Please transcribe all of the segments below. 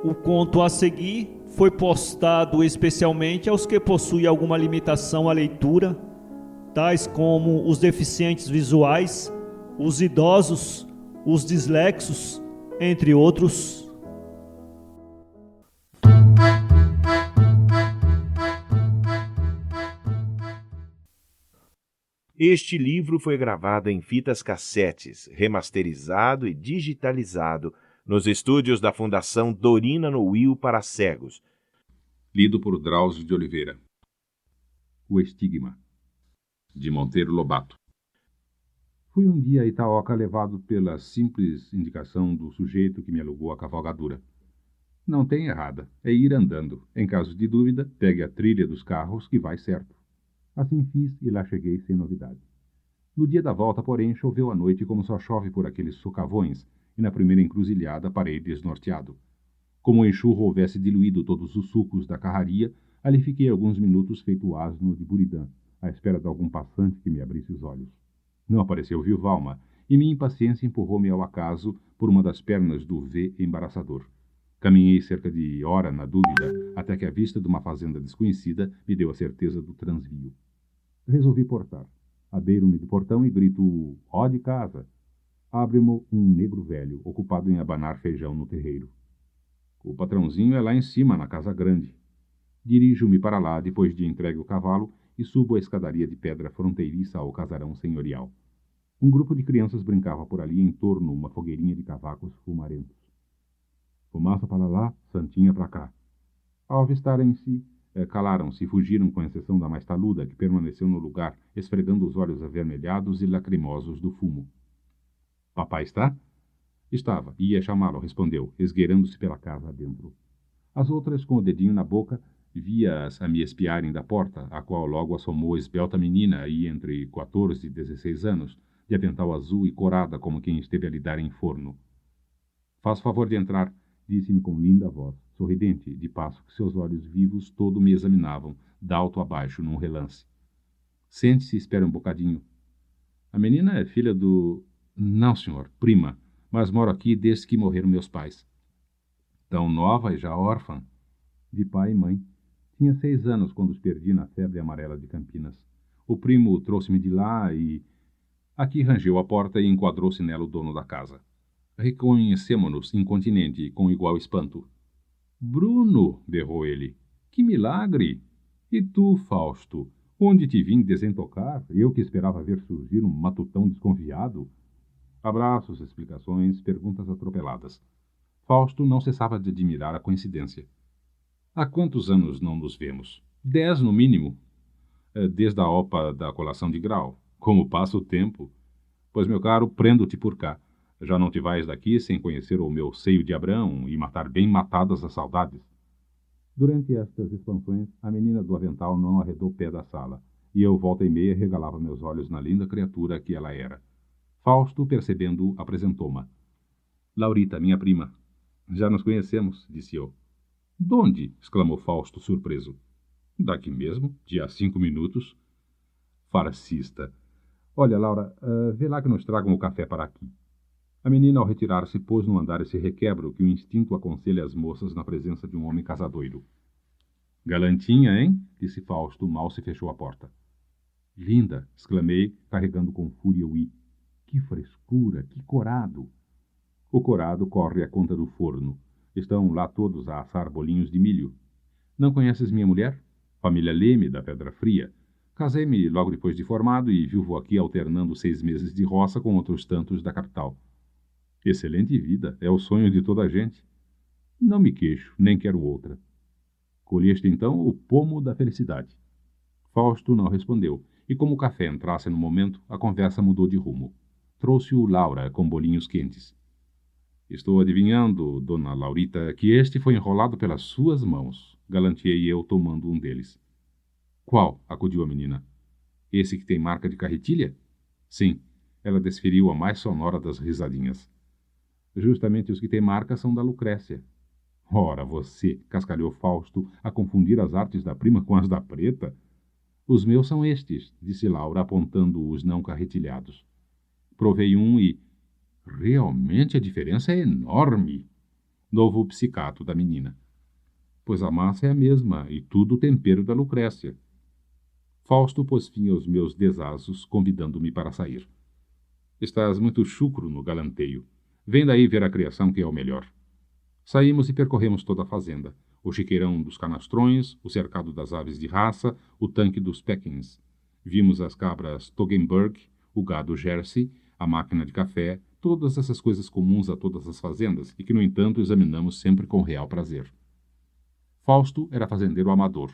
O conto a seguir foi postado especialmente aos que possuem alguma limitação à leitura, tais como os deficientes visuais, os idosos, os dislexos, entre outros. Este livro foi gravado em fitas cassetes, remasterizado e digitalizado nos estúdios da Fundação Dorina Noil para cegos. Lido por Drauzio de Oliveira. O Estigma, de Monteiro Lobato. Fui um dia a Itaoca levado pela simples indicação do sujeito que me alugou a cavalgadura. Não tem errada, é ir andando. Em caso de dúvida, pegue a trilha dos carros que vai certo. Assim fiz e lá cheguei sem novidade. No dia da volta, porém, choveu à noite como só chove por aqueles socavões, e na primeira encruzilhada parei desnorteado. Como o enxurro houvesse diluído todos os sucos da carraria, ali fiquei alguns minutos feito asno de Buridã, à espera de algum passante que me abrisse os olhos. Não apareceu Vilvalma, e minha impaciência empurrou-me ao acaso por uma das pernas do V embaraçador. Caminhei cerca de hora na dúvida, até que a vista de uma fazenda desconhecida me deu a certeza do transvio. Resolvi portar. Abeiro-me do portão e grito: ó de casa! Abre-mo um negro velho, ocupado em abanar feijão no terreiro. O patrãozinho é lá em cima, na casa grande. Dirijo-me para lá, depois de entregue o cavalo, e subo a escadaria de pedra fronteiriça ao casarão senhorial. Um grupo de crianças brincava por ali em torno uma fogueirinha de cavacos fumarentos. Fumaça para lá, santinha para cá. Ao avistarem-se, calaram-se e fugiram, com exceção da mais taluda, que permaneceu no lugar, esfregando os olhos avermelhados e lacrimosos do fumo. Papai está? Estava, ia chamá-lo, respondeu, esgueirando-se pela casa adentro. As outras, com o dedinho na boca, via-as a me espiarem da porta, a qual logo assomou a esbelta menina, aí entre 14 e 16 anos, de avental azul e corada como quem esteve a lidar em forno. Faz favor de entrar, disse-me com linda voz, sorridente, de passo que seus olhos vivos todo me examinavam, d'alto a baixo, num relance. Sente-se e espere um bocadinho. A menina é filha do... Não, senhor, prima, mas moro aqui desde que morreram meus pais. Tão nova e já órfã? De pai e mãe. Tinha 6 anos quando os perdi na febre amarela de Campinas. O primo trouxe-me de lá e... Aqui rangeu a porta e enquadrou-se nela o dono da casa. Reconhecemo-nos incontinenti, com igual espanto. Bruno, berrou ele. Que milagre! E tu, Fausto, onde te vim desentocar, eu que esperava ver surgir um matutão desconfiado? Abraços, explicações, perguntas atropeladas. Fausto não cessava de admirar a coincidência. Há quantos anos não nos vemos? 10, no mínimo. Desde a OPA da colação de grau. Como passa o tempo? Pois, meu caro, prendo-te por cá. Já não te vais daqui sem conhecer o meu seio de Abrão e matar bem matadas as saudades. Durante estas expansões, a menina do avental não arredou pé da sala, e eu, volta e meia, regalava meus olhos na linda criatura que ela era. Fausto, percebendo-o, apresentou-ma. Laurita, minha prima. Já nos conhecemos, disse eu. Donde? Exclamou Fausto, surpreso. Daqui mesmo, de há 5 minutos. Farcista. Olha, Laura, vê lá que nos tragam o café para aqui. A menina, ao retirar-se, pôs no andar esse requebro que o instinto aconselha às moças na presença de um homem casadoiro. Galantinha, hein? Disse Fausto, mal se fechou a porta. Linda! Exclamei, carregando com fúria o i. Que frescura, que corado! O corado corre à conta do forno. Estão lá todos a assar bolinhos de milho. Não conheces minha mulher? Família Leme, da Pedra Fria. Casei-me logo depois de formado e vivo aqui alternando 6 meses de roça com outros tantos da capital. Excelente vida, é o sonho de toda a gente. Não me queixo, nem quero outra. Colheste então o pomo da felicidade. Fausto não respondeu, e como o café entrasse no momento, a conversa mudou de rumo. Trouxe-o Laura com bolinhos quentes. Estou adivinhando, dona Laurita, que este foi enrolado pelas suas mãos, galanteei eu tomando um deles. Qual? Acudiu a menina. Esse que tem marca de carretilha? Sim, ela desferiu a mais sonora das risadinhas. Justamente os que têm marca são da Lucrécia. Ora, você, cascalhou Fausto, a confundir as artes da prima com as da preta? Os meus são estes, disse Laura, apontando os não carretilhados. Provei um e... Realmente a diferença é enorme. novo psicato da menina. Pois a massa é a mesma, e tudo o tempero da Lucrécia. Fausto pôs fim aos meus desasos, convidando-me para sair. Estás muito chucro no galanteio. Vem daí ver a criação que é o melhor. Saímos e percorremos toda a fazenda. O chiqueirão dos canastrões, o cercado das aves de raça, o tanque dos Peckins. Vimos as cabras Toggenburg, o gado Jersey, a máquina de café, todas essas coisas comuns a todas as fazendas e que, no entanto, examinamos sempre com real prazer. Fausto era fazendeiro amador.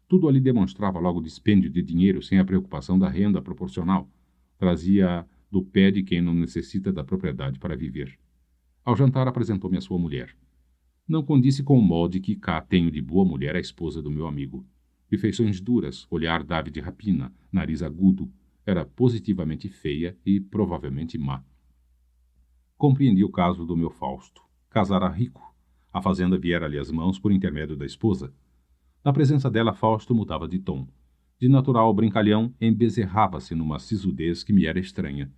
Tudo ali demonstrava logo dispêndio de dinheiro sem a preocupação da renda proporcional. Trazia do pé de quem não necessita da propriedade para viver. Ao jantar apresentou-me a sua mulher. Não condisse com o molde que cá tenho de boa mulher a esposa do meu amigo. De feições duras, olhar d'ave de rapina, nariz agudo, era positivamente feia e provavelmente má. Compreendi o caso do meu Fausto. Casara rico. A fazenda viera-lhe às mãos por intermédio da esposa. Na presença dela, Fausto mudava de tom. De natural brincalhão, embezerrava-se numa sisudez que me era estranha.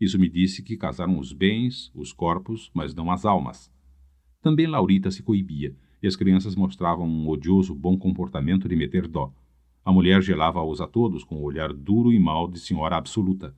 Isso me disse que casaram os bens, os corpos, mas não as almas. Também Laurita se coibia, e as crianças mostravam um odioso bom comportamento de meter dó. A mulher gelava-os a todos com o olhar duro e mau de senhora absoluta.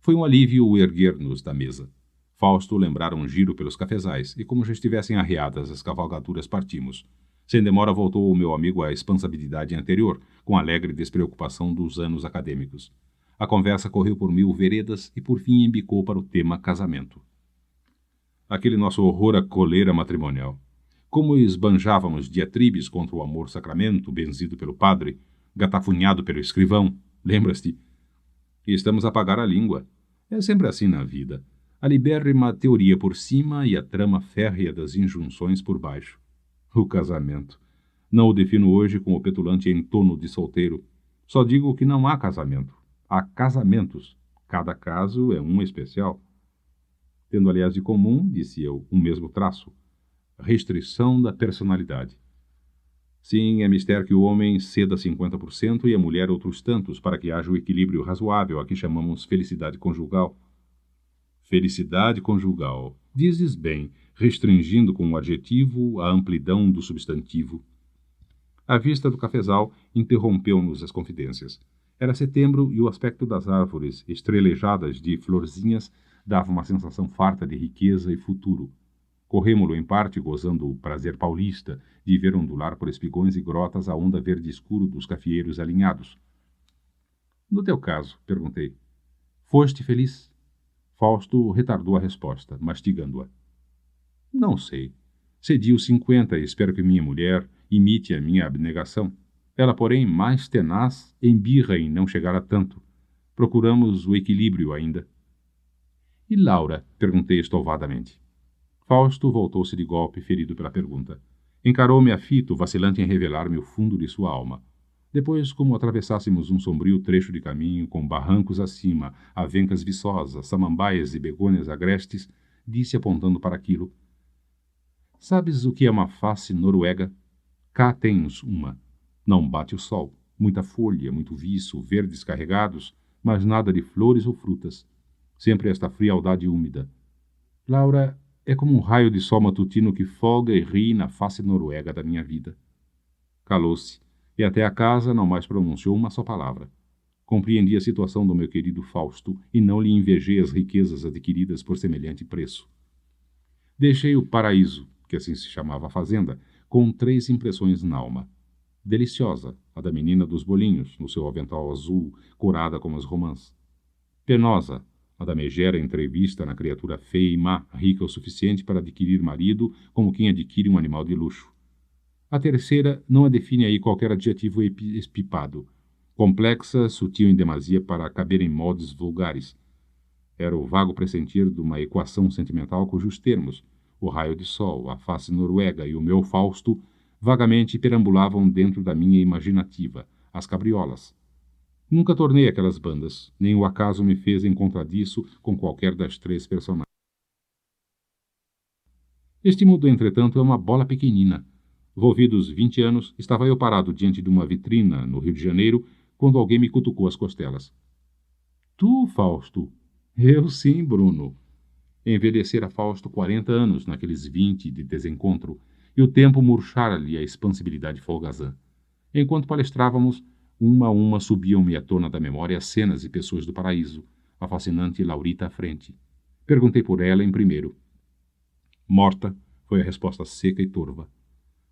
Foi um alívio o erguer-nos da mesa. Fausto lembrara um giro pelos cafezais, e como já estivessem arreadas as cavalgaduras, partimos. Sem demora voltou o meu amigo à expansabilidade anterior, com alegre despreocupação dos anos acadêmicos. A conversa correu por 1000 veredas e por fim embicou para o tema casamento. Aquele nosso horror à coleira matrimonial. Como esbanjávamos diatribes contra o amor sacramento, benzido pelo padre, gatafunhado pelo escrivão, lembras-te? E estamos a pagar a língua. É sempre assim na vida. A libérrima teoria por cima e a trama férrea das injunções por baixo. O casamento. Não o defino hoje com o petulante entono de solteiro. Só digo que não há casamento. Há casamentos. Cada caso é um especial. Tendo, aliás, de comum, disse eu, um mesmo traço. Restrição da personalidade. Sim, é mister que o homem ceda 50% e a mulher outros tantos para que haja o equilíbrio razoável a que chamamos felicidade conjugal. Felicidade conjugal. Dizes bem, restringindo com o adjetivo a amplidão do substantivo. A vista do cafezal interrompeu-nos as confidências. Era setembro e o aspecto das árvores, estrelejadas de florzinhas, dava uma sensação farta de riqueza e futuro. Corremo-lo em parte gozando o prazer paulista de ver ondular por espigões e grotas a onda verde escuro dos cafieiros alinhados. No teu caso, perguntei, foste feliz? Fausto retardou a resposta, mastigando-a. Não sei. Cedi os 50 e espero que minha mulher imite a minha abnegação. Ela, porém, mais tenaz, embirra em não chegar a tanto. Procuramos o equilíbrio ainda. E Laura? Perguntei estouvadamente. Fausto voltou-se de golpe, ferido pela pergunta. Encarou-me aflito, vacilante em revelar-me o fundo de sua alma. Depois, como atravessássemos um sombrio trecho de caminho, com barrancos acima, avencas viçosas, samambaias e begônias agrestes, disse apontando para aquilo. Sabes o que é uma face noruega? Cá tens uma. Não bate o sol. Muita folha, muito viço, verdes carregados, mas nada de flores ou frutas. Sempre esta frialdade úmida. Laura, é como um raio de sol matutino que folga e ri na face noruega da minha vida. Calou-se, e até a casa não mais pronunciou uma só palavra. Compreendi a situação do meu querido Fausto e não lhe invejei as riquezas adquiridas por semelhante preço. Deixei o paraíso, que assim se chamava a fazenda, com 3 impressões na alma. Deliciosa, a da menina dos bolinhos, no seu avental azul, corada como as romãs. Penosa, a da megera entrevista na criatura feia e má, rica o suficiente para adquirir marido como quem adquire um animal de luxo. A terceira não a define aí qualquer adjetivo espipado. Complexa, sutil em demasia para caber em moldes vulgares. Era o vago pressentir de uma equação sentimental cujos termos, o raio de sol, a face noruega e o meu Fausto, vagamente perambulavam dentro da minha imaginativa, as cabriolas. Nunca tornei aquelas bandas, nem o acaso me fez encontrar disso com qualquer das 3 personagens. Este mundo, entretanto, é uma bola pequenina. Volvidos 20 anos, estava eu parado diante de uma vitrina, no Rio de Janeiro, quando alguém me cutucou as costelas. Tu, Fausto? Eu sim, Bruno. Envelhecera Fausto 40 anos naqueles 20 de desencontro, e o tempo murchara-lhe a expansibilidade folgazã. Enquanto palestrávamos, uma a uma subiam-me à tona da memória as cenas e pessoas do paraíso, a fascinante Laurita à frente. Perguntei por ela em primeiro. Morta, foi a resposta seca e torva.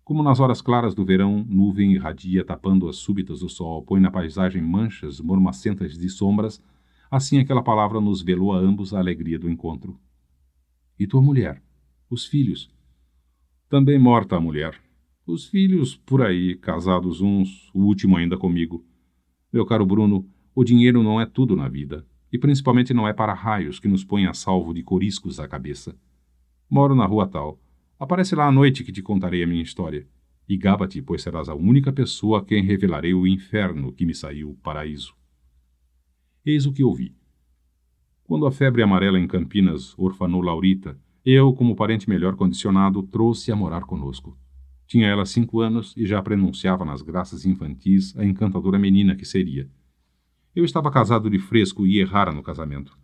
Como nas horas claras do verão, nuvem irradia tapando as súbitas do sol, põe na paisagem manchas mormacentas de sombras, assim aquela palavra nos velou a ambos a alegria do encontro. E tua mulher? Os filhos? Também morta a mulher. Os filhos, por aí, casados uns, o último ainda comigo. Meu caro Bruno, o dinheiro não é tudo na vida, e principalmente não é para raios que nos põe a salvo de coriscos à cabeça. Moro na rua tal. Aparece lá à noite que te contarei a minha história. E gaba-te, pois serás a única pessoa a quem revelarei o inferno que me saiu paraíso. Eis o que ouvi. Quando a febre amarela em Campinas orfanou Laurita, eu, como parente melhor condicionado, trouxe a morar conosco. Tinha ela 5 anos e já prenunciava nas graças infantis a encantadora menina que seria. Eu estava casado de fresco e errara no casamento.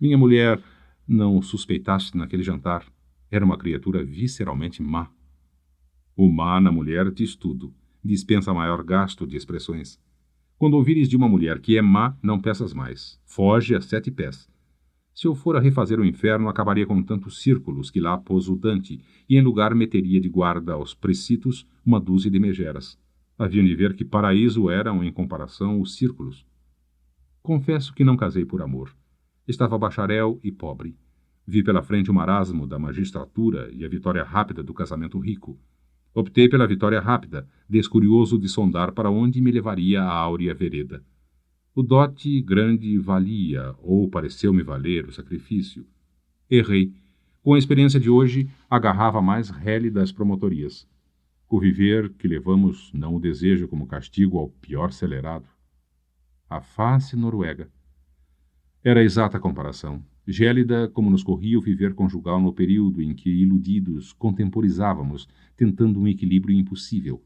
Minha mulher, não suspeitaste naquele jantar, era uma criatura visceralmente má. O má na mulher diz tudo, dispensa maior gasto de expressões. Quando ouvires de uma mulher que é má, não peças mais. Foge a 7 pés. Se eu for a refazer o inferno, acabaria com tantos círculos que lá pôs o Dante, e em lugar meteria de guarda aos precitos uma dúzia de megeras. Haviam de ver que paraíso eram, em comparação, os círculos. Confesso que não casei por amor. Estava bacharel e pobre. Vi pela frente o marasmo da magistratura e a vitória rápida do casamento rico. Optei pela vitória rápida, descurioso de sondar para onde me levaria a áurea vereda. O dote grande valia, ou pareceu-me valer, o sacrifício. Errei. Com a experiência de hoje, agarrava mais rele das promotorias. O viver que levamos não o desejo como castigo ao pior celerado. A face noruega. Era exata a comparação. Gélida como nos corria o viver conjugal no período em que, iludidos, contemporizávamos, tentando um equilíbrio impossível.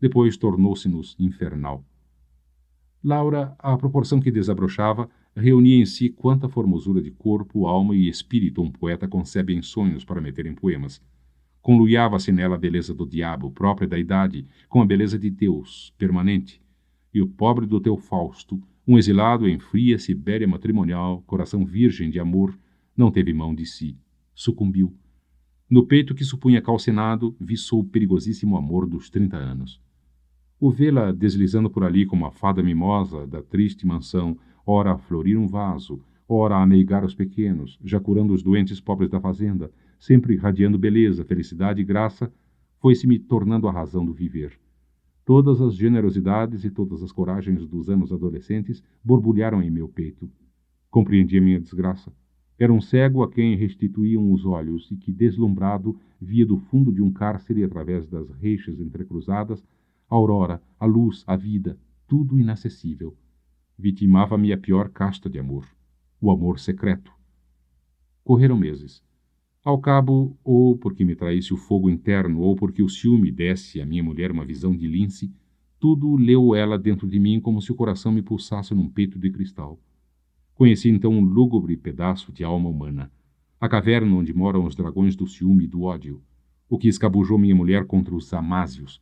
Depois tornou-se-nos infernal. Laura, à proporção que desabrochava, reunia em si quanta formosura de corpo, alma e espírito um poeta concebe em sonhos para meter em poemas. Conluiava-se nela a beleza do diabo, própria da idade, com a beleza de Deus, permanente. E o pobre do teu Fausto, um exilado em fria Sibéria matrimonial, coração virgem de amor, não teve mão de si. Sucumbiu. No peito que supunha calcinado, viçou o perigosíssimo amor dos 30 anos. O vê-la deslizando por ali como a fada mimosa da triste mansão, ora a florir um vaso, ora a ameigar os pequenos, já curando os doentes pobres da fazenda, sempre irradiando beleza, felicidade e graça, foi-se-me tornando a razão do viver. Todas as generosidades e todas as coragens dos anos adolescentes borbulharam em meu peito. Compreendi a minha desgraça. Era um cego a quem restituíam os olhos e que, deslumbrado, via do fundo de um cárcere, através das reixas entrecruzadas, a aurora, a luz, a vida, tudo inacessível. Vitimava-me a pior casta de amor, o amor secreto. Correram meses. Ao cabo, ou porque me traísse o fogo interno, ou porque o ciúme desse à minha mulher uma visão de lince, tudo leu ela dentro de mim como se o coração me pulsasse num peito de cristal. Conheci então um lúgubre pedaço de alma humana, a caverna onde moram os dragões do ciúme e do ódio, o que escabujou minha mulher contra os amásios.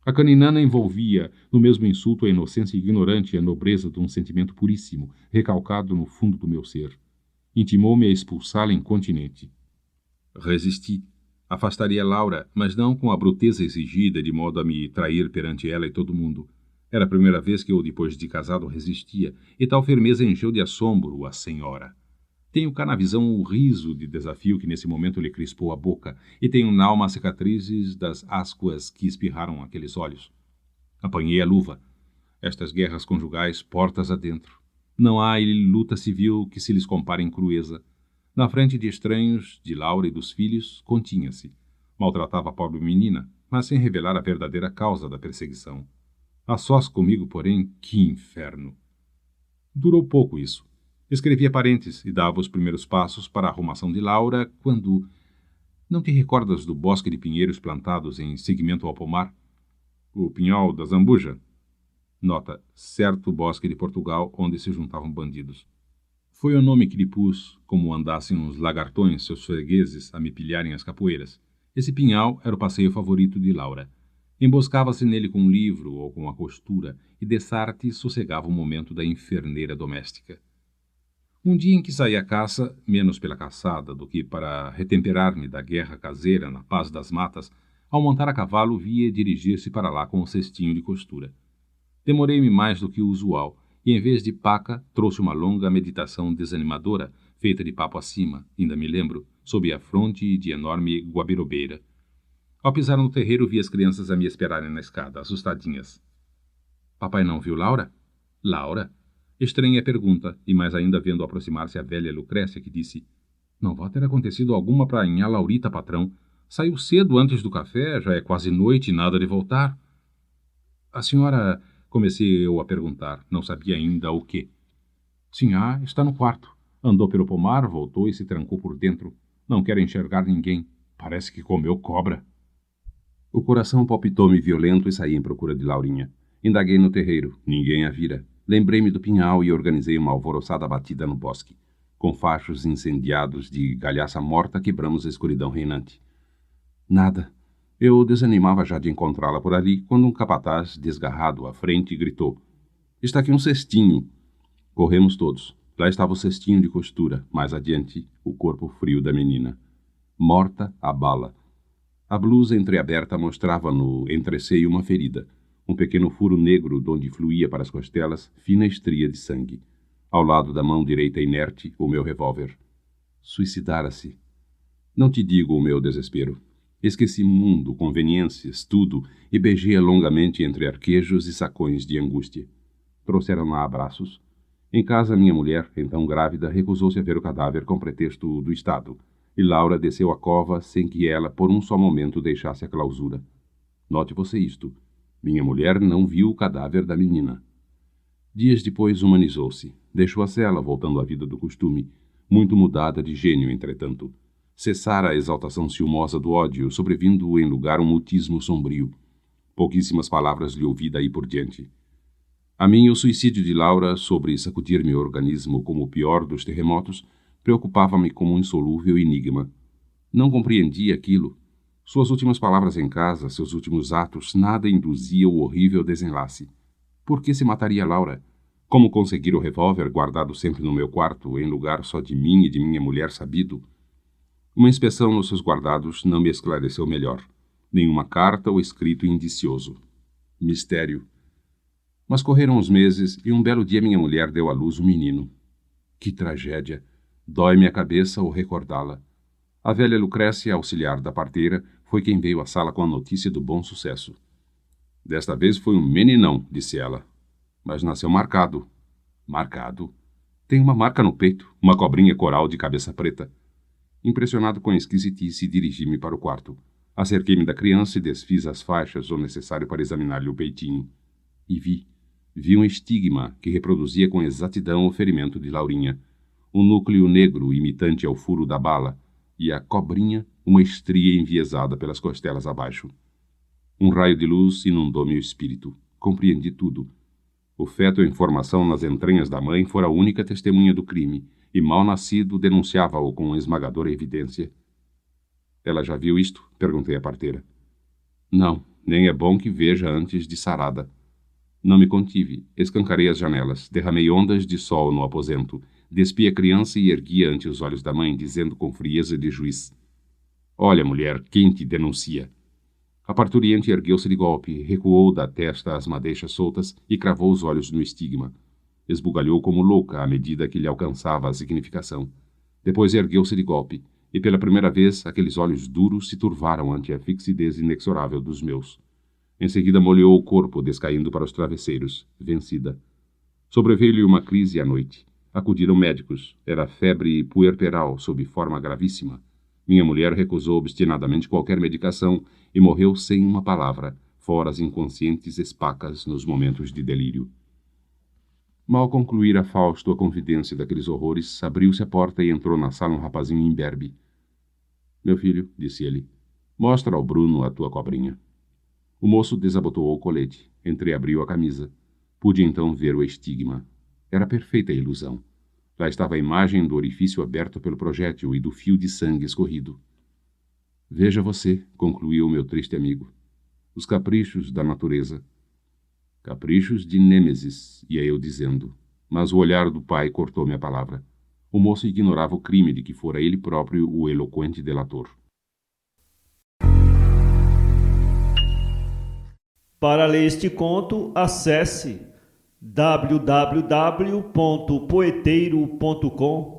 A caninana envolvia, no mesmo insulto, a inocência ignorante e a nobreza de um sentimento puríssimo, recalcado no fundo do meu ser. Intimou-me a expulsá-la incontinente. Resisti. Afastaria Laura, mas não com a bruteza exigida, de modo a me trair perante ela e todo mundo. Era a primeira vez que eu, depois de casado, resistia, e tal firmeza encheu de assombro a senhora. Tenho cá na visão o riso de desafio que nesse momento lhe crispou a boca, e tenho na alma as cicatrizes das ascuas que espirraram aqueles olhos. Apanhei a luva. Estas guerras conjugais, portas adentro. Não há luta civil que se lhes compare em crueza. Na frente de estranhos, de Laura e dos filhos, continha-se. Maltratava a pobre menina, mas sem revelar a verdadeira causa da perseguição. A sós comigo, porém, que inferno! Durou pouco isso. Escrevia parentes e dava os primeiros passos para a arrumação de Laura, quando... Não te recordas do bosque de pinheiros plantados em seguimento ao pomar? O pinhal da Zambuja? Nota, certo bosque de Portugal onde se juntavam bandidos. Foi o nome que lhe pus, como andassem uns lagartões, seus fregueses, a me pilharem as capoeiras. Esse pinhal era o passeio favorito de Laura. Emboscava-se nele com um livro ou com a costura, e Dessarte sossegava o momento da inferneira doméstica. Um dia em que saí à caça, menos pela caçada do que para retemperar-me da guerra caseira na paz das matas, ao montar a cavalo via dirigir-se para lá com um cestinho de costura. Demorei-me mais do que o usual, e em vez de paca, trouxe uma longa meditação desanimadora, feita de papo acima, ainda me lembro, sob a fronte de enorme guabirobeira. Ao pisar no terreiro, vi as crianças a me esperarem na escada, assustadinhas. Papai não viu Laura? Laura? Estranhei a pergunta, e mais ainda vendo aproximar-se a velha Lucrécia, que disse: Não vai ter acontecido alguma para nhá Laurita, patrão. Saiu cedo antes do café, já é quase noite e nada de voltar. A senhora... Comecei eu a perguntar, não sabia ainda o quê. Sinhá está no quarto. Andou pelo pomar, voltou e se trancou por dentro. Não quer enxergar ninguém. Parece que comeu cobra. O coração palpitou-me violento e saí em procura de Laurinha. Indaguei no terreiro. Ninguém a vira. Lembrei-me do pinhal e organizei uma alvoroçada batida no bosque. Com fachos incendiados de galhaça morta, quebramos a escuridão reinante. Nada. Eu desanimava já de encontrá-la por ali, quando um capataz, desgarrado à frente, gritou: Está aqui um cestinho. Corremos todos. Lá estava o cestinho de costura, mais adiante, o corpo frio da menina. Morta a bala. A blusa entreaberta mostrava no entreceio uma ferida, um pequeno furo negro donde fluía para as costelas fina estria de sangue. Ao lado da mão direita inerte, o meu revólver. Suicidara-se. Não te digo o meu desespero. Esqueci mundo, conveniências, tudo, e beijei-a longamente entre arquejos e sacões de angústia. Trouxeram-na a abraços. Em casa, minha mulher, então grávida, recusou-se a ver o cadáver com pretexto do Estado, e Laura desceu à cova sem que ela, por um só momento, deixasse a clausura. Note você isto. Minha mulher não viu o cadáver da menina. Dias depois humanizou-se. Deixou a cela, voltando à vida do costume, muito mudada de gênio, entretanto. Cessara a exaltação ciumosa do ódio, sobrevindo em lugar um mutismo sombrio. Pouquíssimas palavras lhe ouvi daí por diante. A mim, o suicídio de Laura, sobre sacudir meu organismo como o pior dos terremotos, preocupava-me como um insolúvel enigma. Não compreendia aquilo. Suas últimas palavras em casa, seus últimos atos, nada induzia o horrível desenlace. Por que se mataria Laura? Como conseguir o revólver guardado sempre no meu quarto, em lugar só de mim e de minha mulher sabido? Uma inspeção nos seus guardados não me esclareceu melhor. Nenhuma carta ou escrito indicioso. Mistério. Mas correram os meses e um belo dia minha mulher deu à luz um menino. Que tragédia! Dói-me a cabeça ao recordá-la. A velha Lucrécia, auxiliar da parteira, foi quem veio à sala com a notícia do bom sucesso. Desta vez foi um meninão, disse ela. Mas nasceu marcado. Marcado? Tem uma marca no peito, uma cobrinha coral de cabeça preta. Impressionado com a esquisitice, dirigi-me para o quarto. Acerquei-me da criança e desfiz as faixas o necessário para examinar-lhe o peitinho. E vi um estigma que reproduzia com exatidão o ferimento de Laurinha. Um núcleo negro imitante ao furo da bala, e a cobrinha, uma estria enviesada pelas costelas abaixo. Um raio de luz inundou meu espírito. Compreendi tudo. O feto em formação nas entranhas da mãe fora a única testemunha do crime, e mal nascido denunciava-o com esmagadora evidência. Ela já viu isto? Perguntei à parteira. Não, nem é bom que veja antes de sarada. Não me contive, escancarei as janelas, derramei ondas de sol no aposento, despi a criança e ergui-a ante os olhos da mãe, dizendo com frieza de juiz: Olha, mulher, quem te denuncia? A parturiente ergueu-se de golpe, recuou da testa as madeixas soltas e cravou os olhos no estigma. Esbugalhou como louca à medida que lhe alcançava a significação. Depois ergueu-se de golpe, e pela primeira vez aqueles olhos duros se turvaram ante a fixidez inexorável dos meus. Em seguida molhou o corpo, descaindo para os travesseiros, vencida. Sobreveio-lhe uma crise à noite. Acudiram médicos. Era febre puerperal, sob forma gravíssima. Minha mulher recusou obstinadamente qualquer medicação e morreu sem uma palavra, fora as inconscientes espacas nos momentos de delírio. Mal concluíra Fausto a confidência daqueles horrores, abriu-se a porta e entrou na sala um rapazinho imberbe. Meu filho, disse ele, mostra ao Bruno a tua cobrinha. O moço desabotoou o colete, entreabriu a camisa. Pude então ver o estigma. Era perfeita a ilusão. Lá estava a imagem do orifício aberto pelo projétil e do fio de sangue escorrido. Veja você, concluiu o meu triste amigo, os caprichos da natureza. Caprichos de Nêmesis, ia eu dizendo, mas o olhar do pai cortou-me a palavra. O moço ignorava o crime de que fora ele próprio o eloquente delator. Para ler este conto, acesse www.poeteiro.com